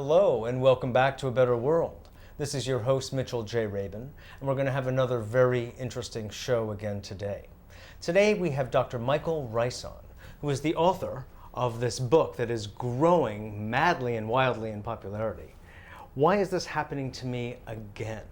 Hello and welcome back to A Better World. This is your host Mitchell J. Rabin, and we're going to have another very interesting show again today. Today we have Dr. Michael Ryce on, who is the author of this book that is growing madly and wildly in popularity. Why is this happening to me again?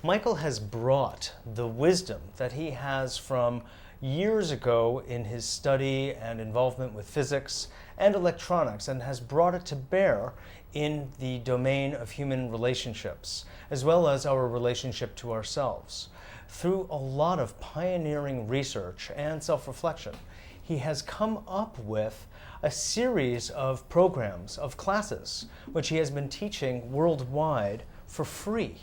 Michael has brought the wisdom that he has from years ago in his study and involvement with physics and electronics, and has brought it to bear in the domain of human relationships, as well as our relationship to ourselves. Through a lot of pioneering research and self-reflection, he has come up with a series of programs, of classes, which he has been teaching worldwide for free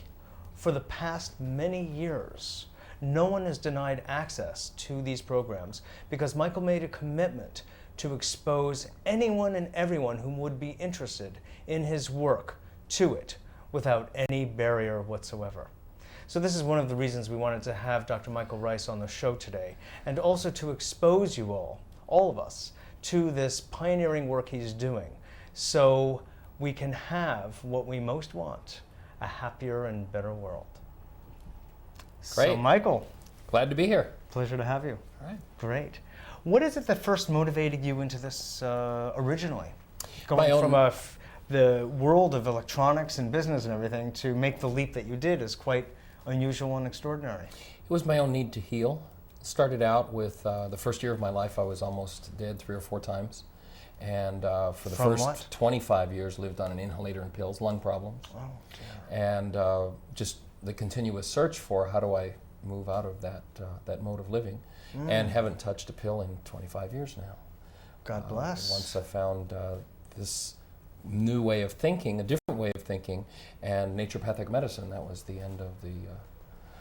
for the past many years. No one is denied access to these programs because Michael made a commitment to expose anyone and everyone who would be interested in his work to it without any barrier whatsoever. So this is one of the reasons we wanted to have Dr. Michael Ryce on the show today, and also to expose you all of us, to this pioneering work he's doing so we can have what we most want, a happier and better world. Great. So Michael. Glad to be here. Pleasure to have you. All right. Great. What is it that first motivated you into this originally? My Going own- from the world of electronics and business and everything to make the leap that you did is quite unusual and extraordinary. It was my own need to heal. Started out with the first year of my life, I was almost dead 3 or 4 times. And for the From first what? 25 years, lived on an inhalator and pills, lung problems. Oh, dear. And just the continuous search for how do I move out of that mode of living. And haven't touched a pill in 25 years now. God bless. Once I found this new way of thinking, a different way of thinking, and naturopathic medicine, that was the end of the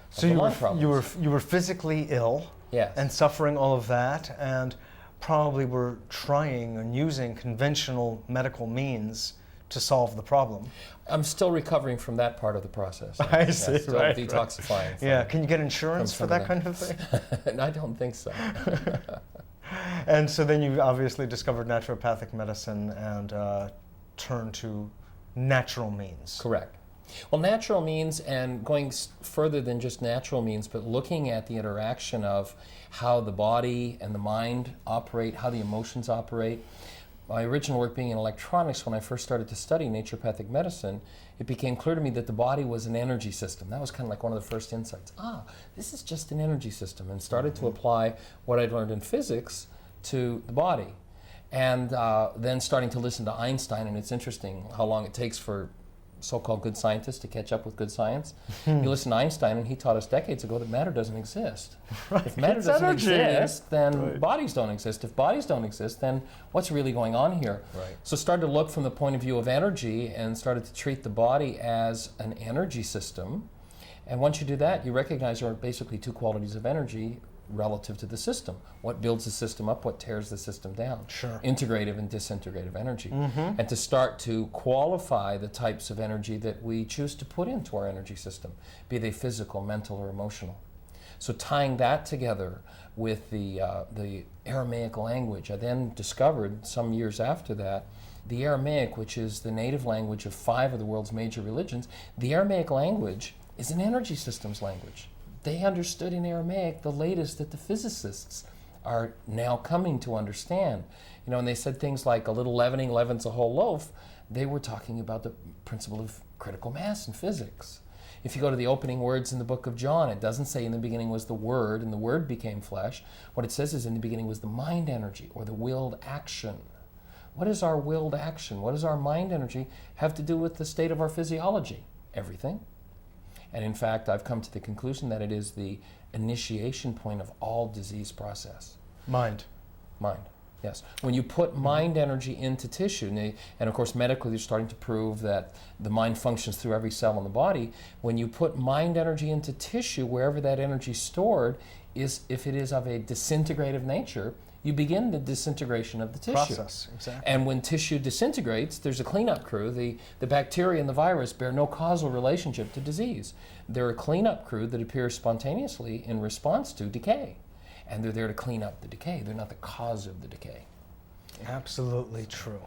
So you were physically ill, Yes. and suffering all of that, and probably were trying and using conventional medical means to solve the problem. I'm still recovering from that part of the process. I see, Still right, detoxifying. From, Yeah, can you get insurance for from that some kind of thing? I don't think so. And so then you obviously discovered naturopathic medicine and turned to natural means. Correct. Well, natural means, and going further than just natural means, but looking at the interaction of how the body and the mind operate, how the emotions operate. My original work being in electronics, when I first started to study naturopathic medicine, it became clear to me that the body was an energy system. That was kind of like one of the first insights. This is just an energy system, and started to apply what I'd learned in physics to the body. And then starting to listen to Einstein, and it's interesting how long it takes for so-called good scientists to catch up with good science. You listen to Einstein, and he taught us decades ago that matter doesn't exist. Right. If matter It's doesn't energy. exist, then Right. bodies don't exist. If bodies don't exist, then what's really going on here? Right. So started to look from the point of view of energy, and started to treat the body as an energy system. And once you do that, you recognize there are basically 2 qualities of energy relative to the system. What builds the system up, what tears the system down. Sure. Integrative and disintegrative energy. And to start to qualify the types of energy that we choose to put into our energy system, be they physical, mental, or emotional. So tying that together with the Aramaic language, I then discovered some years after that, the Aramaic, which is the native language of 5 of the world's major religions, the Aramaic language is an energy systems language. They understood in Aramaic the latest that the physicists are now coming to understand. You know, and they said things like a little leavening leavens a whole loaf. They were talking about the principle of critical mass in physics. If you go to the opening words in the book of John, it doesn't say in the beginning was the Word and the Word became flesh. What it says is in the beginning was the mind energy, or the willed action. What is our willed action? What does our mind energy have to do with the state of our physiology? Everything. And in fact, I've come to the conclusion that it is the initiation point of all disease process. Mind. Mind, yes. When you put mind energy into tissue, and of course medically they're starting to prove that the mind functions through every cell in the body, when you put mind energy into tissue, wherever that energy is stored, if it is of a disintegrative nature, you begin the disintegration of the tissue. Process, exactly. And when tissue disintegrates, there's a cleanup crew. The bacteria and the virus bear no causal relationship to disease. They're a cleanup crew that appears spontaneously in response to decay. And they're there to clean up the decay. They're not the cause of the decay. Absolutely true.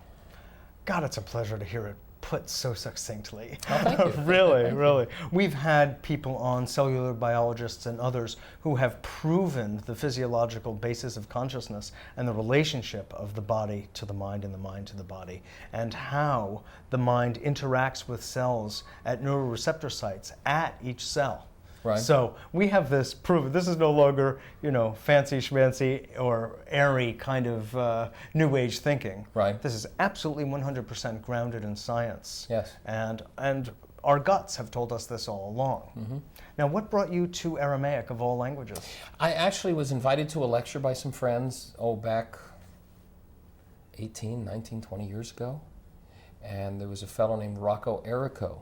God, it's a pleasure to hear it put so succinctly. Oh, thank you. Really, really. We've had people on, cellular biologists and others, who have proven the physiological basis of consciousness and the relationship of the body to the mind and the mind to the body, and how the mind interacts with cells at neuroreceptor sites at each cell. Right. So we have this proof. This is no longer, fancy schmancy or airy kind of new age thinking. Right. This is absolutely 100% grounded in science. Yes. And our guts have told us this all along. Mm-hmm. Now, what brought you to Aramaic of all languages? I actually was invited to a lecture by some friends, back 18, 19, 20 years ago. And there was a fellow named Rocco Errico,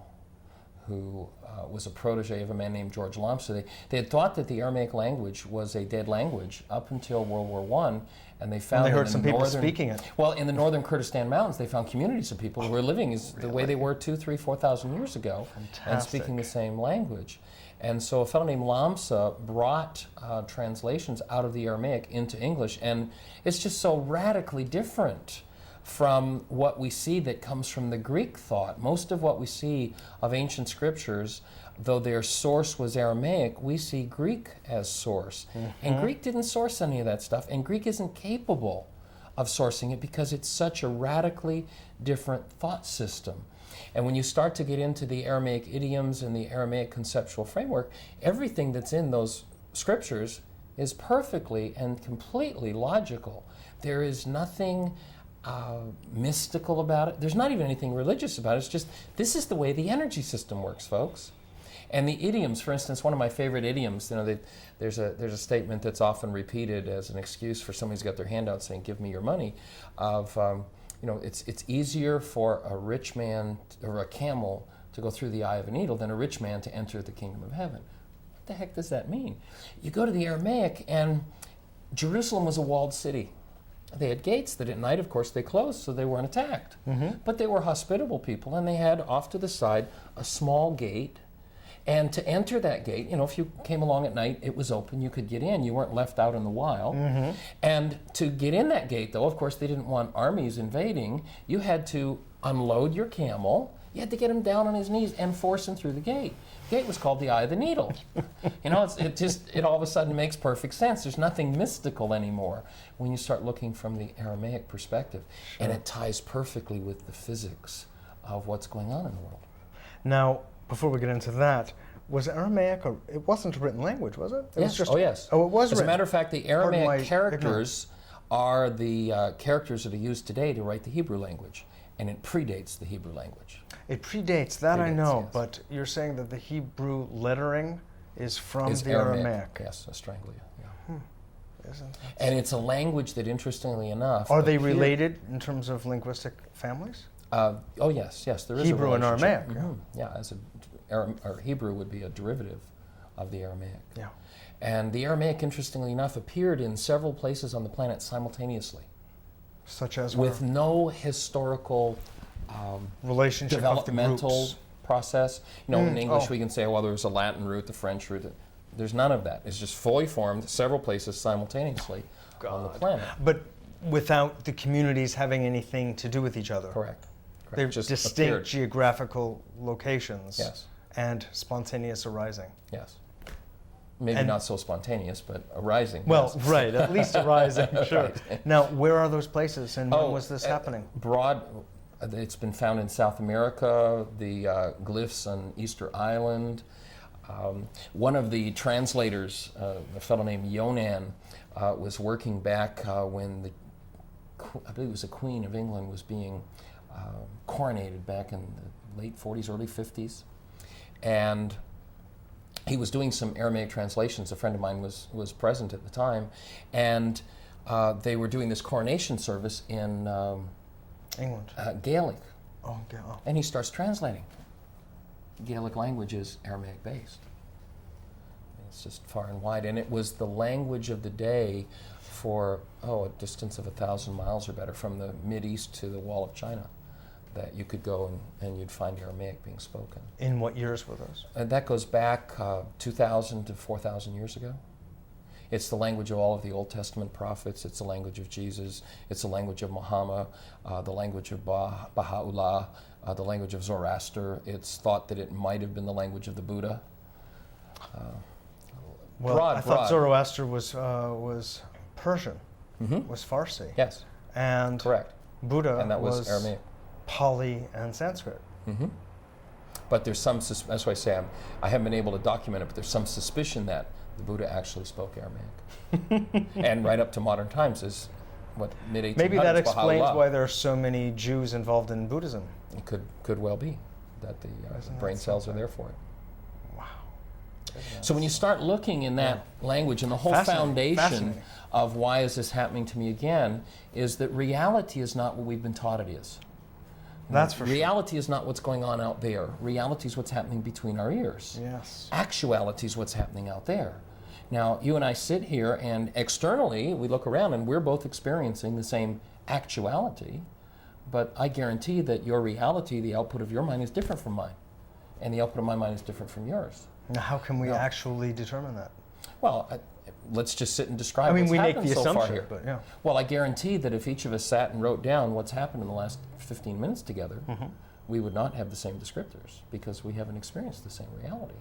who was a protege of a man named George Lomsa. They had thought that the Aramaic language was a dead language up until World War I, and they found they heard in some the people northern, speaking it. Well, in the northern Kurdistan mountains, they found communities of people who were living the way they were 2,000, 3,000, 4,000 years ago, and speaking the same language. And so a fellow named Lomsa brought translations out of the Aramaic into English, and it's just so radically different from what we see that comes from the Greek thought. Most of what we see of ancient scriptures, though their source was Aramaic, we see Greek as source. Mm-hmm. And Greek didn't source any of that stuff, and Greek isn't capable of sourcing it because it's such a radically different thought system. And when you start to get into the Aramaic idioms and the Aramaic conceptual framework, everything that's in those scriptures is perfectly and completely logical. There is nothing mystical about it. There's not even anything religious about it. It's just, this is the way the energy system works, folks. And the idioms, for instance, one of my favorite idioms, there's a statement that's often repeated as an excuse for somebody who's got their hand out saying, "Give me your money," of, it's easier for a rich man or a camel to go through the eye of a needle than a rich man to enter the kingdom of heaven. What the heck does that mean? You go to the Aramaic, and Jerusalem was a walled city. They had gates that at night, of course, they closed so they weren't attacked. Mm-hmm. But they were hospitable people, and they had off to the side a small gate. And to enter that gate, if you came along at night, it was open, you could get in. You weren't left out in the wild. Mm-hmm. And to get in that gate, though, of course, they didn't want armies invading. You had to unload your camel. You had to get him down on his knees and force him through the gate. The gate was called the Eye of the Needle. It all of a sudden makes perfect sense. There's nothing mystical anymore when you start looking from the Aramaic perspective. Sure. And it ties perfectly with the physics of what's going on in the world. Now, before we get into that, was Aramaic, it wasn't a written language, was it? Yes. Was yes. Oh, it was As written. a matter of fact, the Aramaic characters are the characters that are used today to write the Hebrew language. And it predates the Hebrew language. It predates, that I know, yes. But you're saying that the Hebrew lettering is from the Aramaic. Aramaic. Yes, Australia. Yeah. Isn't that and it's a language that, interestingly enough... Are they related in terms of linguistic families? Yes, there is Hebrew a and Aramaic. Mm-hmm. Yeah, Hebrew would be a derivative of the Aramaic. Yeah. And the Aramaic, interestingly enough, appeared in several places on the planet simultaneously. Such as with no historical relationship developmental process. In English we can say, well, there was a Latin root, the French root. There's none of that. It's just fully formed several places simultaneously on the planet. But without the communities having anything to do with each other. Correct. They're just distinct appeared. Geographical locations. Yes. And spontaneous arising. Yes. Maybe not so spontaneous, but arising. Well, yes. Right, at least arising, sure. Right. Now, where are those places and when was this happening? It's been found in South America, the glyphs on Easter Island. One of the translators, a fellow named Yonan, was working back when I believe it was the Queen of England was being coronated back in the late 40s, early 50s. And he was doing some Aramaic translations. A friend of mine was present at the time, and they were doing this coronation service in England. Gaelic. Oh, Gaelic. And he starts translating. Gaelic language is Aramaic based. It's just far and wide, and it was the language of the day for a distance of 1,000 miles or better from the Mideast to the Wall of China, that you could go and you'd find Aramaic being spoken. In what years were those? And that goes back 2,000 to 4,000 years ago. It's the language of all of the Old Testament prophets. It's the language of Jesus. It's the language of Muhammad, the language of Baha'u'llah, the language of Zoroaster. It's thought that it might have been the language of the Buddha. Well, I thought Zoroaster was Persian, was Farsi. Yes. And correct. Buddha and that was Aramaic. Pali and Sanskrit. But there's some, that's why I say I haven't been able to document it, but there's some suspicion that the Buddha actually spoke Aramaic. And right up to modern times is what, mid-1800s. Maybe that explains Baha'u'llah. why there are so many Jews involved in Buddhism. It could well be that the brain cells are there for it. Wow. So when you start looking in that language, and the whole foundation of why is this happening to me again, is that reality is not what we've been taught it is. That's for sure. Reality is not what's going on out there. Reality is what's happening between our ears. Yes. Actuality is what's happening out there. Now, you and I sit here, and externally, we look around, and we're both experiencing the same actuality, but I guarantee that your reality, the output of your mind, is different from mine, and the output of my mind is different from yours. Now, how can we actually determine that? Well, let's just sit and describe I mean, what's we make happened the so far assumption, here. but yeah. Well, I guarantee that if each of us sat and wrote down what's happened in the last 15 minutes together, we would not have the same descriptors, because we haven't experienced the same reality.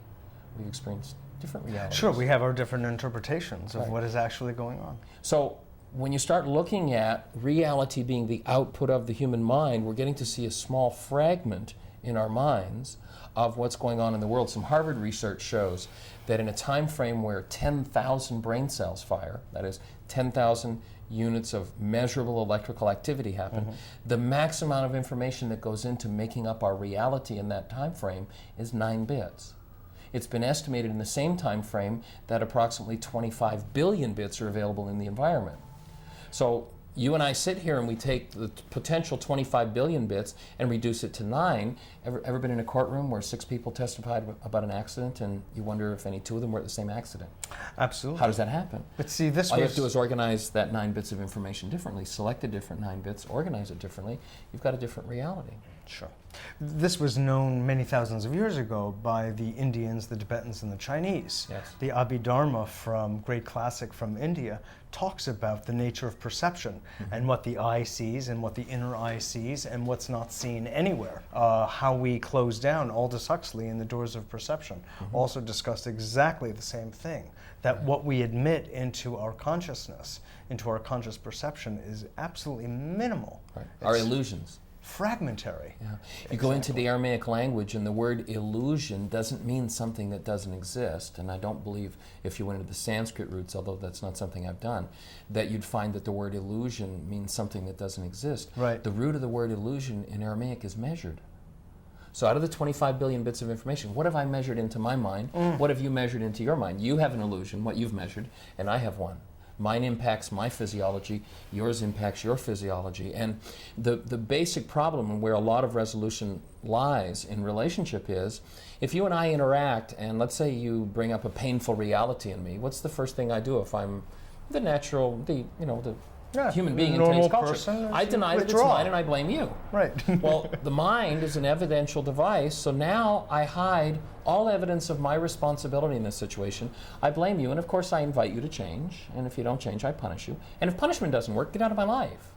We've experienced different realities. Sure, we have our different interpretations of what is actually going on. So when you start looking at reality being the output of the human mind, we're getting to see a small fragment in our minds of what's going on in the world. Some Harvard research shows that in a time frame where 10,000 brain cells fire, that is 10,000 units of measurable electrical activity happen, the max amount of information that goes into making up our reality in that time frame is 9 bits. It's been estimated in the same time frame that approximately 25 billion bits are available in the environment. So you and I sit here and we take the potential 25 billion bits and reduce it to 9. Ever been in a courtroom where 6 people testified about an accident and you wonder if any 2 of them were at the same accident? Absolutely. How does that happen? But see, All you have to do is organize that 9 bits of information differently, select the different 9 bits, organize it differently. You've got a different reality. Sure. This was known many thousands of years ago by the Indians, the Tibetans, and the Chinese. Yes. The Abhidharma from Great Classic from India talks about the nature of perception and what the eye sees and what the inner eye sees and what's not seen anywhere. How we close down Aldous Huxley in The Doors of Perception also discussed exactly the same thing, that what we admit into our consciousness, into our conscious perception, is absolutely minimal. Right. Our illusions. Fragmentary. Yeah. You go into the Aramaic language and the word illusion doesn't mean something that doesn't exist, and I don't believe if you went into the Sanskrit roots, although that's not something I've done, that you'd find that the word illusion means something that doesn't exist. Right. The root of the word illusion in Aramaic is measured. So out of the 25 billion bits of information, what have I measured into my mind? What have you measured into your mind? You have an illusion, what you've measured, and I have one. Mine impacts my physiology, yours impacts your physiology. And the basic problem and where a lot of resolution lies in relationship is, if you and I interact, and let's say you bring up a painful reality in me, what's the first thing I do if I'm the human being in today's culture? Person, I deny that it's mine and I blame you. Right. Well, the mind is an evidential device, so now I hide all evidence of my responsibility in this situation. I blame you, and of course I invite you to change, and if you don't change, I punish you. And if punishment doesn't work, get out of my life.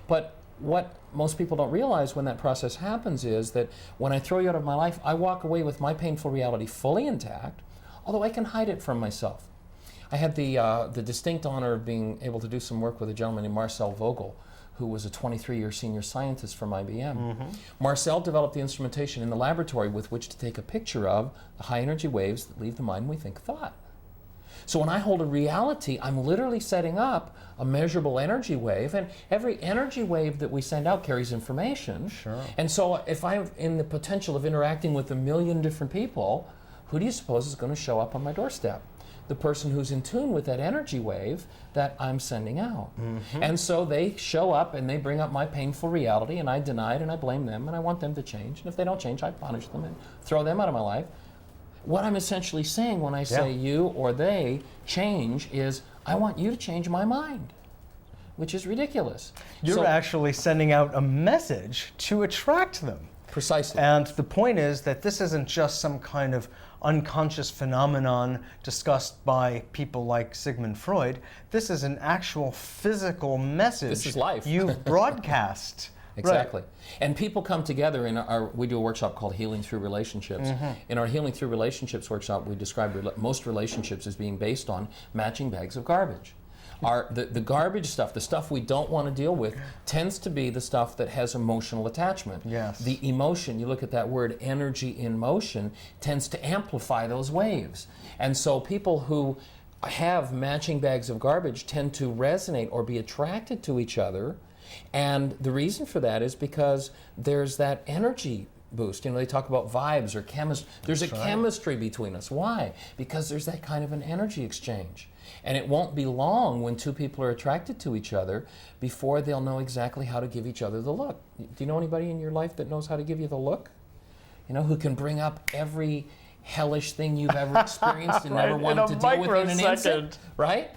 But what most people don't realize when that process happens is that when I throw you out of my life, I walk away with my painful reality fully intact, although I can hide it from myself. I had the distinct honor of being able to do some work with a gentleman named Marcel Vogel, who was a 23-year senior scientist from IBM. Marcel developed the instrumentation in the laboratory with which to take a picture of the high energy waves that leave the mind when we think thought. So when I hold a reality, I'm literally setting up a measurable energy wave, and every energy wave that we send out carries information. Sure. And so if I'm in the potential of interacting with 1 million different people, who do you suppose is going to show up on my doorstep? The person who's in tune with that energy wave that I'm sending out. And so they show up and they bring up my painful reality, and I deny it and I blame them and I want them to change. And if they don't change, I punish them and throw them out of my life. What I'm essentially saying when I say you or they change is, I want you to change my mind, which is ridiculous. You're actually sending out a message to attract them. Precisely. And the point is that this isn't just some kind of unconscious phenomenon discussed by people like Sigmund Freud. This is an actual physical message. This is life. You've broadcast. Exactly. Right. And people come together we do a workshop called Healing Through Relationships. In our Healing Through Relationships workshop, we describe most relationships as being based on matching bags of garbage. The garbage stuff, the stuff we don't want to deal with, tends to be the stuff that has emotional attachment. Yes. The emotion, you look at that word, energy in motion, tends to amplify those waves. And so people who have matching bags of garbage tend to resonate or be attracted to each other. And the reason for that is because there's that energy boost. You know, they talk about vibes or chemistry. There's a chemistry between us. Why? Because there's that kind of an energy exchange. And it won't be long when two people are attracted to each other before they'll know exactly how to give each other the look. Do you know anybody in your life that knows how to give you the look? You know, who can bring up every hellish thing you've ever experienced and never wanted to deal with in an instant, right?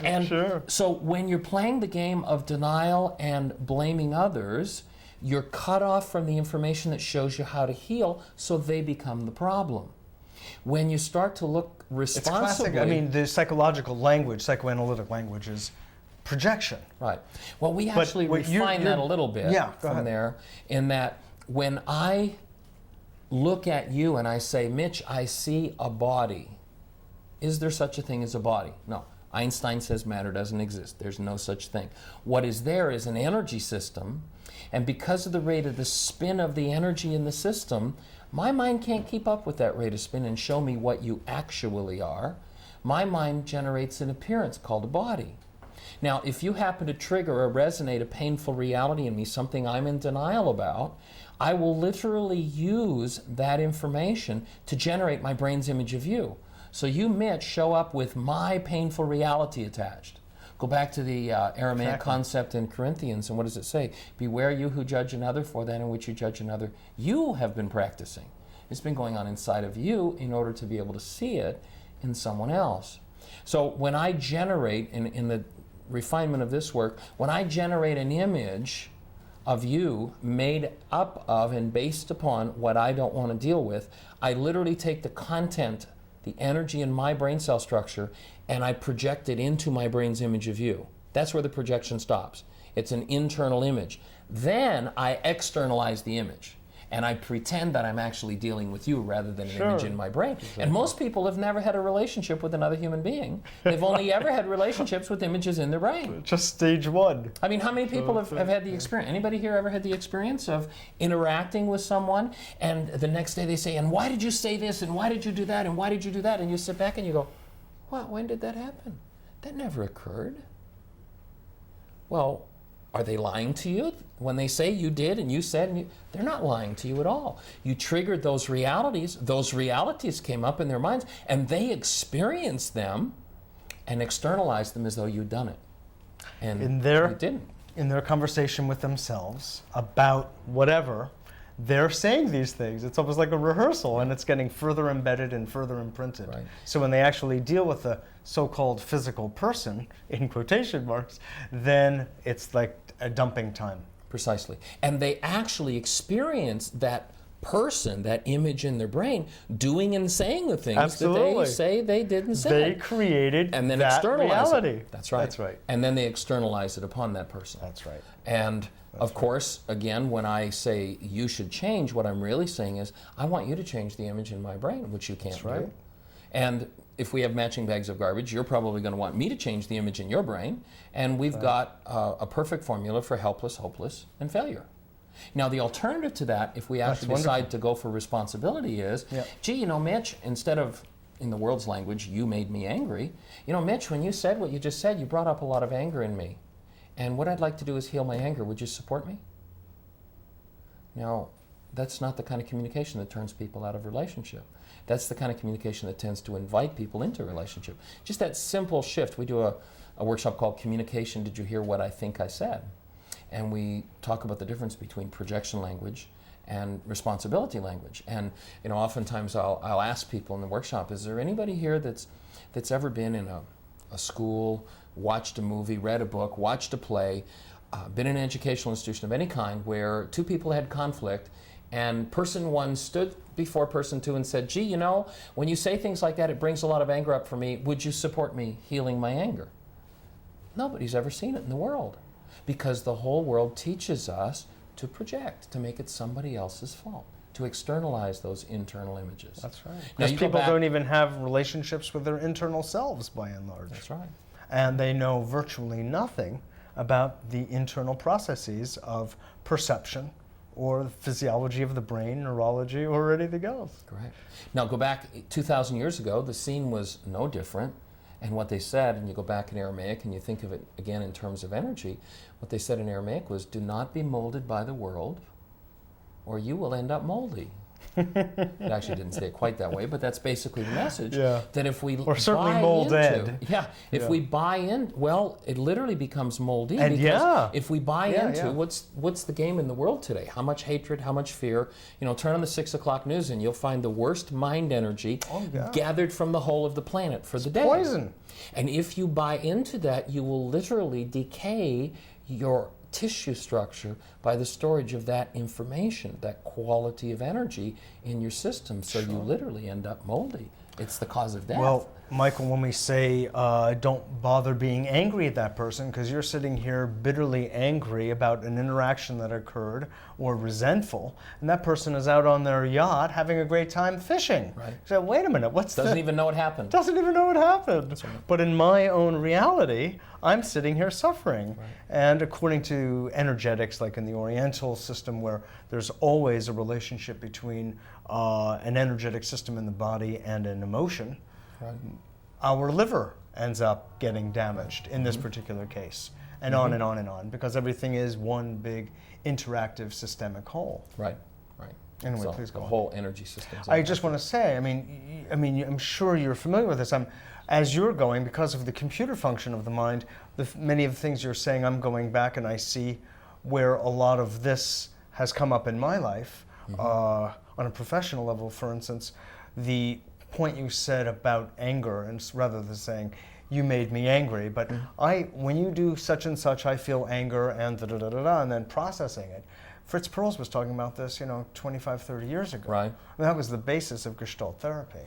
And so when you're playing the game of denial and blaming others, you're cut off from the information that shows you how to heal, so they become the problem. When you start to look responsibly... It's classic. I mean, the psychological language, psychoanalytic language is projection. Right. Well, we actually refine that a little bit from there, in that when I look at you and I say, Mitch, I see a body. Is there such a thing as a body? No. Einstein says matter doesn't exist. There's no such thing. What is there is an energy system, and because of the rate of the spin of the energy in the system, my mind can't keep up with that rate of spin and show me what you actually are. My mind generates an appearance called a body. Now, if you happen to trigger or resonate a painful reality in me, something I'm in denial about, I will literally use that information to generate my brain's image of you. So you, Mitch, show up with my painful reality attached. Go back to the Aramaic concept in Corinthians, and what does it say? Beware you who judge another, for that in which you judge another, you have been practicing. It's been going on inside of you in order to be able to see it in someone else. So when I generate, in the refinement of this work, when I generate an image of you made up of and based upon what I don't want to deal with, I literally take the content, the energy in my brain cell structure, and I project it into my brain's image of you. That's where the projection stops. It's an internal image. Then I externalize the image, and I pretend that I'm actually dealing with you rather than an image in my brain. Exactly. And most people have never had a relationship with another human being. They've only ever had relationships with images in their brain. Just stage one. I mean, how many people have had the experience? Anybody here ever had the experience of interacting with someone, and the next day they say, and why did you say this, and why did you do that, and why did you do that? And you sit back and you go, well, when did that happen? That never occurred. Well, are they lying to you? When they say you did and you said, and they're not lying to you at all. You triggered those realities came up in their minds, and they experienced them and externalized them as though you'd done it. And you didn't. In their conversation with themselves about whatever, they're saying these things. It's almost like a rehearsal, and it's getting further embedded and further imprinted. Right. So when they actually deal with a so-called physical person, in quotation marks, then it's like a dumping time. Precisely. And they actually experience that person, that image in their brain, doing and saying the things that they say they didn't say. They created and then that externalize reality. It. That's right. That's right. And then they externalize it upon that person. That's right. And of course, again, when I say you should change, what I'm really saying is I want you to change the image in my brain, which you can't do. And if we have matching bags of garbage, you're probably going to want me to change the image in your brain, and we've got a perfect formula for helpless, hopeless, and failure. Now, the alternative to that, if we actually decide to go for responsibility, is, gee, you know, Mitch, instead of, in the world's language, you made me angry, you know, Mitch, when you said what you just said, you brought up a lot of anger in me. And what I'd like to do is heal my anger. Would you support me? Now, that's not the kind of communication that turns people out of relationship. That's the kind of communication that tends to invite people into a relationship. Just that simple shift. We do a workshop called Communication. Did you hear what I think I said? And we talk about the difference between projection language and responsibility language. And you know, oftentimes I'll ask people in the workshop, is there anybody here that's ever been in a school, watched a movie, read a book, watched a play, been in an educational institution of any kind where two people had conflict, And person one stood before person two and said, gee, you know, when you say things like that, it brings a lot of anger up for me. Would you support me healing my anger? Nobody's ever seen it in the world, because the whole world teaches us to project, to make it somebody else's fault, to externalize those internal images. That's right. Now, Because people don't even have relationships with their internal selves, by and large. That's right. And they know virtually nothing about the internal processes of perception or the physiology of the brain, neurology, or anything else. Correct. Now go back 2,000 years ago, the scene was no different. And what they said, and you go back in Aramaic and you think of it again in terms of energy, what they said in Aramaic was, do not be molded by the world, or you will end up moldy. It actually didn't say it quite that way, but that's basically the message. Yeah. That if we or certainly buy molded. into, if we buy in, well, it literally becomes moldy. And because if we buy into yeah. what's the game in the world today? How much hatred? How much fear? You know, turn on the 6 o'clock news and you'll find the worst mind energy gathered from the whole of the planet for the day. Poison. And if you buy into that, you will literally decay your tissue structure by the storage of that information, that quality of energy in your system. So you literally end up moldy. It's the cause of death. Well, Michael, when we say don't bother being angry at that person because you're sitting here bitterly angry about an interaction that occurred or resentful, and that person is out on their yacht having a great time fishing. Right. So wait a minute, Doesn't even know what happened. Doesn't even know what happened. That's right. But in my own reality, I'm sitting here suffering. Right. And according to energetics, like in the Oriental system, where there's always a relationship between an energetic system in the body and an emotion, Right. our liver ends up getting damaged in this particular case, and on and on and on, because everything is one big interactive systemic whole. Right, right. Anyway, So please go the on. whole energy system. I just want to say, I mean, I'm sure you're familiar with this. As you're going, because of the computer function of the mind, many of the things you're saying, I'm going back and I see where a lot of this has come up in my life. On a professional level, for instance, the point you said about anger, and rather than saying, you made me angry, but when you do such and such, I feel anger and da-da-da-da-da, and then processing it. Fritz Perls was talking about this, 25, 30 years ago. Right. And that was the basis of Gestalt therapy.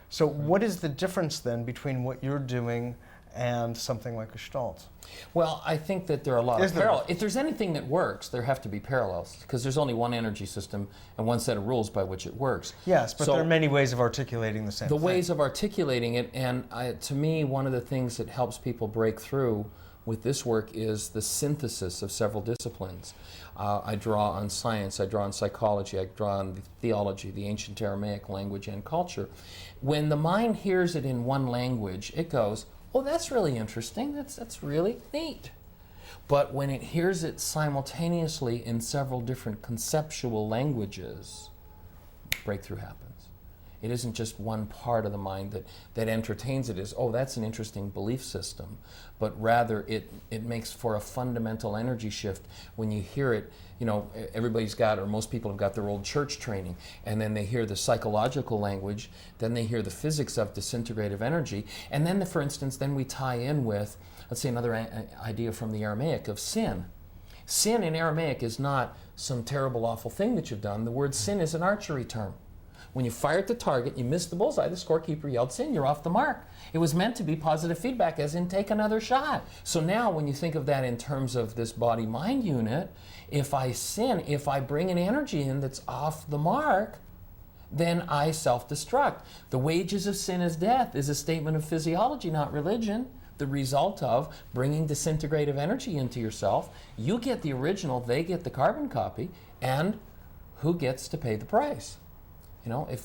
So what is the difference then between what you're doing and something like Gestalt? Well, I think that there are a lot of parallels. If there's anything that works, there have to be parallels, because there's only one energy system and one set of rules by which it works. Yes, but So there are many ways of articulating the same thing. the ways of articulating it, and to me, one of the things that helps people break through with this work is the synthesis of several disciplines. I draw on science, I draw on psychology, I draw on theology, the ancient Aramaic language and culture. When the mind hears it in one language, it goes, oh, that's really interesting, that's really neat. But when it hears it simultaneously in several different conceptual languages, breakthrough happens. It isn't just one part of the mind that entertains it as, oh, that's an interesting belief system, but rather it makes for a fundamental energy shift. When you hear it, everybody's got, or most people have got their old church training, and then they hear the psychological language, then they hear the physics of disintegrative energy, and then, for instance, then we tie in with, let's say, another idea from the Aramaic of sin. Sin in Aramaic is not some terrible, awful thing that you've done. The word sin is an archery term. When you fire at the target, you miss the bullseye, the scorekeeper yelled sin, you're off the mark. It was meant to be positive feedback, as in take another shot. So now when you think of that in terms of this body-mind unit, if I sin, if I bring an energy in that's off the mark, then I self-destruct. The wages of sin is death is a statement of physiology, not religion. The result of bringing disintegrative energy into yourself. You get the original, they get the carbon copy, and who gets to pay the price?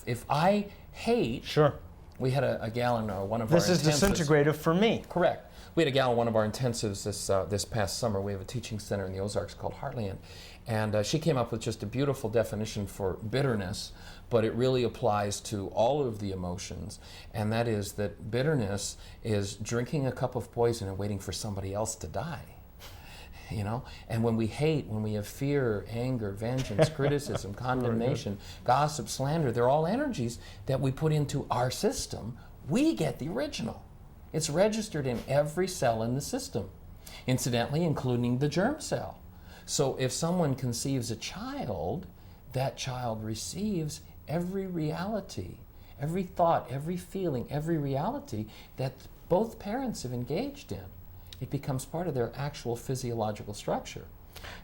If I hate... Sure. We had a gal in one of our intensives. This is disintegrative for me. Correct. We had a gal in one of our intensives this past summer. We have a teaching center in the Ozarks called Heartland. And she came up with just a beautiful definition for bitterness, but it really applies to all of the emotions. And that is that bitterness is drinking a cup of poison and waiting for somebody else to die. And when we hate, when we have fear, anger, vengeance, criticism, condemnation, gossip, slander, they're all energies that we put into our system. We get the original. It's registered in every cell in the system, incidentally, including the germ cell. So if someone conceives a child, that child receives every reality, every thought, every feeling, every reality that both parents have engaged in. It becomes part of their actual physiological structure.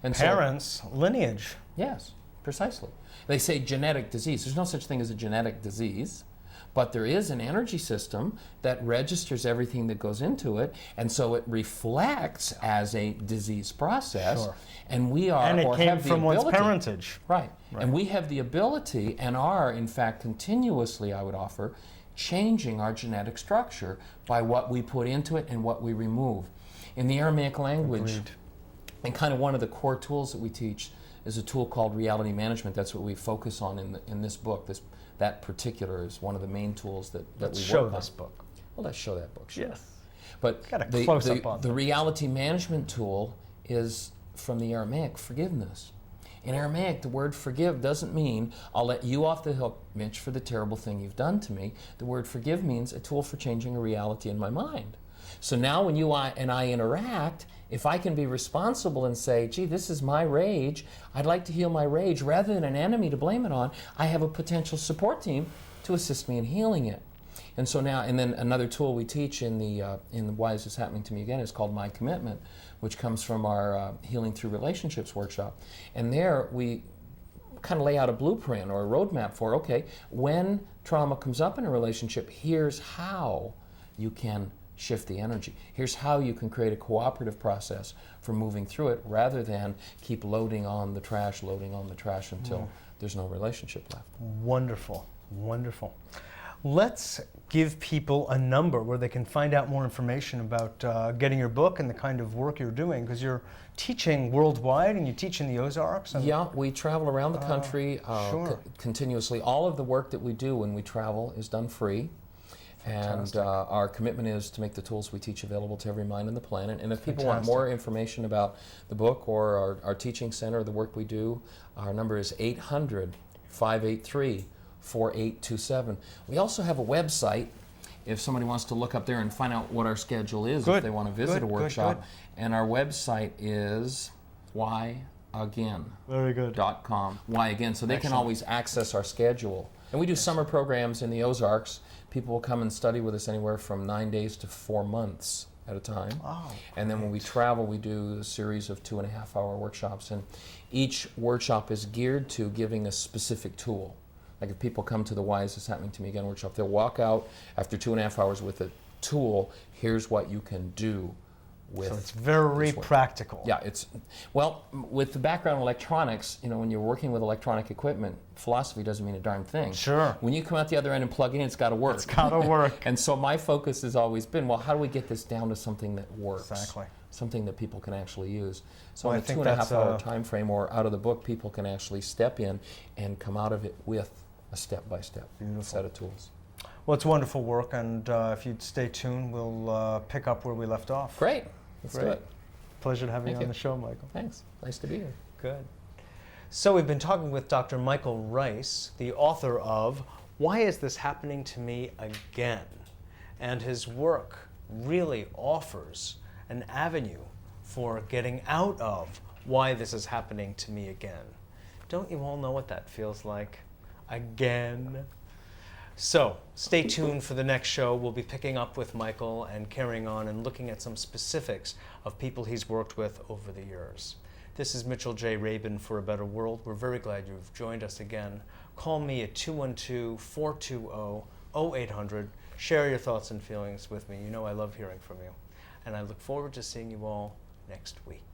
And Parents, lineage. Yes, precisely. They say genetic disease. There's no such thing as a genetic disease, but there is an energy system that registers everything that goes into it, and so it reflects as a disease process. Sure. And we are, And it or came have the from one's ability, parentage. right? And we have the ability, and are in fact continuously, I would offer, changing our genetic structure by what we put into it and what we remove. In the Aramaic language, Agreed. and kind of one of the core tools that we teach is a tool called reality management. That's what we focus on in this book. That particular is one of the main tools that Let's we show work on. this book. Well, let's show that book. Sure. Yes. But Got a close-up on the that. reality management tool is from the Aramaic forgiveness. In Aramaic, the word forgive doesn't mean I'll let you off the hook, Mitch, for the terrible thing you've done to me. The word forgive means a tool for changing a reality in my mind. So now when you and I interact, if I can be responsible and say, gee, this is my rage, I'd like to heal my rage, rather than an enemy to blame it on, I have a potential support team to assist me in healing it. And so now, and then another tool we teach in the Why Is This Happening to Me Again is called My Commitment, which comes from our Healing Through Relationships workshop. And there we kind of lay out a blueprint or a roadmap for, okay, when trauma comes up in a relationship, here's how you can shift the energy. Here's how you can create a cooperative process for moving through it, rather than keep loading on the trash until there's no relationship left. Wonderful, wonderful. Let's give people a number where they can find out more information about getting your book and the kind of work you're doing, because you're teaching worldwide and you teach in the Ozarks. And yeah, we travel around the country sure. continuously. All of the work that we do when we travel is done free. Fantastic. And our commitment is to make the tools we teach available to every mind on the planet. And if people want more information about the book or our teaching center, the work we do, our number is 800-583-4827. We also have a website if somebody wants to look up there and find out what our schedule is, if they want to visit a workshop. Good. And our website is whyagain.com. Very good. Why Again, so they can always access our schedule. And we do summer programs in the Ozarks. People will come and study with us anywhere from 9 days to 4 months at a time. Oh, and then when we travel, we do a series of 2.5-hour workshops. And each workshop is geared to giving a specific tool. Like if people come to the Why Is This Happening to Me Again workshop, they'll walk out after 2.5 hours with a tool. Here's what you can do with. So it's very practical. Yeah, well, with the background in electronics, when you're working with electronic equipment, philosophy doesn't mean a darn thing. Sure. When you come out the other end and plug in, it's got to work. It's got to work. And so my focus has always been, well, how do we get this down to something that works? Exactly. Something that people can actually use. So Well, in I a think 2.5-hour time frame or out of the book, people can actually step in and come out of it with a step-by-step set of tools. Well, it's wonderful work, and if you'd stay tuned, we'll pick up where we left off. Great. Let's do it. Pleasure to have you Thank on you. the show, Michael. Thanks. Nice to be here. Good. So we've been talking with Dr. Michael Ryce, the author of Why Is This Happening to Me Again? And his work really offers an avenue for getting out of why this is happening to me again. Don't you all know what that feels like? Again. So stay tuned for the next show. We'll be picking up with Michael and carrying on and looking at some specifics of people he's worked with over the years. This is Mitchell J. Rabin for A Better World. We're very glad you've joined us again. Call me at 212-420-0800. Share your thoughts and feelings with me. You know I love hearing from you. And I look forward to seeing you all next week.